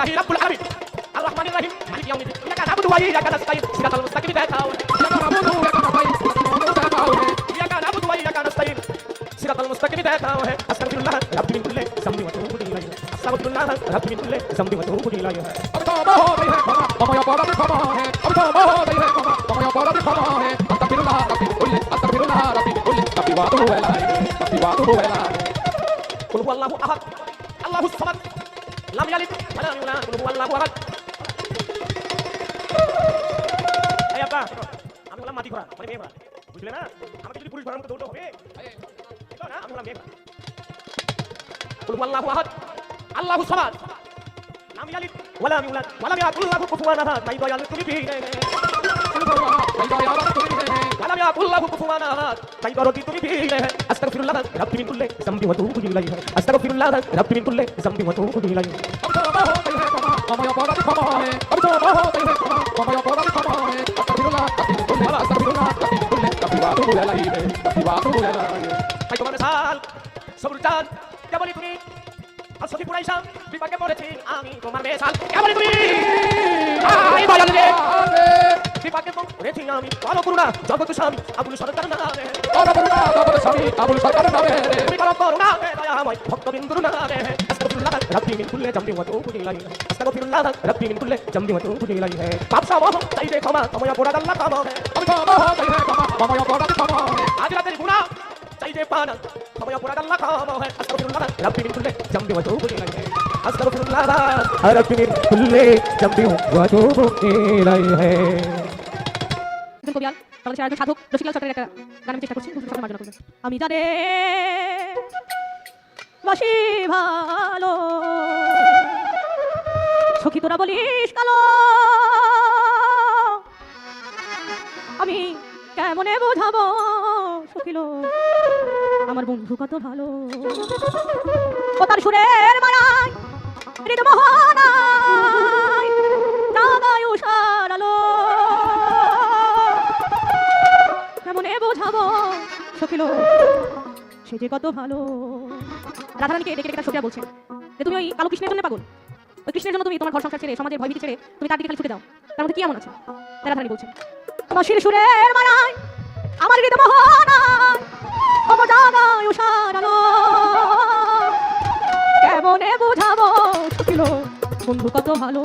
আলহামদুলিল্লাহি রাব্বুল আলামিন আর রহমানির রহিম মালিক ইয়াউমিদ্দিন ইয়াকা না'বুদু ওয়া ইয়াকা নাস্তাইন সিরাতাল মুস্তাকিম দেখাও ইয়াকা না'বুদু ওয়া ইয়াকা নাস্তাইন সিরাতাল মুস্তাকিম দেখাও হে আস্তাগফিরুল্লাহ রাব্বি মিন কুল্লি যামবি ওয়া তুবু ইলাইহি আস্তাগফিরুল্লাহ রাব্বি মিন কুল্লি যামবি ওয়া তুবু ইলাইহি अब तो बहुत है क्षमा या पौड़ा भी क्षमा है अब तो बहुत है क्षमा या पौड़ा भी क्षमा है अस्तगफिरुल्लाह रब्बी कुल्ली अस्तगफिरुल्लाह रब्बी कुल्ली रब्बी वातु वेला কুল হুয়াল্লাহু আহাদ আল্লাহুস সামাদ লাম ইয়ালিদ ওয়া লাম ইউলাদ কুল হুয়াল্লাহু আহাদ এই আপা আমি বললাম মাটি ঘোড়া মানে মেয়ে ঘোড়া বুঝলে না আমাকে যদি পুরুষ ঘোড়ার মতো দৌড়তে হবে এটা না আমি বললাম মেয়ে ঘোড়া কুল হুয়াল্লাহু আহাদ আল্লাহুস সামাদ লাম ইয়ালিদ ওয়া লাম ইউলাদ ওয়া লাম ইয়াকুল লাহু কুফুয়ান আহাদ তাই দয়াল তুমি কি ولم يكن له كفوا احد তাই দরদি তুমি ভিড়ে আস্তাগফিরুল্লাহ রাব্বি মিন কুল্লি যামবি ওয়া তুবু ইলাইহি আস্তাগফিরুল্লাহ রাব্বি মিন কুল্লি যামবি ওয়া তুবু ইলাইহি अब तो बहुत है क्षमा या पौड़ा भी क्षमा है अब तो बहुत है क्षमा या पौड़ा भी क्षमा है अस्तगफिरुल्लाह रब्बी कुल्ली अस्तगफिरुल्लाह रब्बी कुल्ली रब्बी वातु वेला তাই তোমার সাল সবুর চাঁদ কেবলই তুমি আর সখী পুরাইশা বিপাকে পড়েছি আমি তোমার মেশাল কেবলই তুমি আই দয়াল রে বিপাকে পড়েছি আমি বলো করুণা জগৎ স্বামী আবুল সরকার নামে আবুল সরকার নামে তুমি করো করুণা দয়াময় ভক্তবিন্দুর নামে আস্তাগফিরুল্লাহ রাব্বি মিন কুল্লি যামবি ওয়া তুবু ইলাইহি আস্তাগফিরুল্লাহ রাব্বি মিন কুল্লি যামবি ওয়া তুবু ইলাইহি পাপ সব চাইতে ক্ষমা তোমায় পোড়া আল্লাহ কামে अब तो बहुत है क्षमा या पौड़ा भी क्षमा है আজ রাতের গুনাহ চাইতে পানা তোমায় পোড়া আল্লাহ কামে আস্তাগফিরুল্লাহ রাব্বি মিন কুল্লি যামবি ওয়া তুবু ইলাইহি আস্তাগফিরুল্লাহ রাব্বি মিন কুল্লি যামবি ওয়া তুবু ইলাইহি একজন কবিয়াল তাহলে সে একজন সাধক রসিকলাল সরকারের একটা গান আমি চেষ্টা করছি খুব সঙ্গে মার্জনা করবেন আমি জানে বাসি ভালো সখী তোরা বলিস কালো আমি কেমনে বোঝাবো সখিলো আমার বন্ধু কত ভালো ও তার সুরের মায়ায় হৃদ মোহনায় জাগায় উষার আলো কেমনে বোঝাবো সখিলো সে যে কত ভালো রাধারানীকে ডেকে ডেকে তার সখীরা বলছে যে তুমি ওই কালো কৃষ্ণের জন্য পাগল ওই কৃষ্ণের জন্য তুমি তোমার ঘর সংসার ছেড়ে সমাজের ভয়ভীতি ছেড়ে তুমি তার দিকে খালি ছুটে দাও তার মধ্যে কি এমন আছে রাধারানী বলছে বাঁশির সুরের মায়ায় আমার হৃদ মোহনায় ও জাগায় উষার আলো কেমনে বোঝাবো সখিলো বন্ধু কত ভালো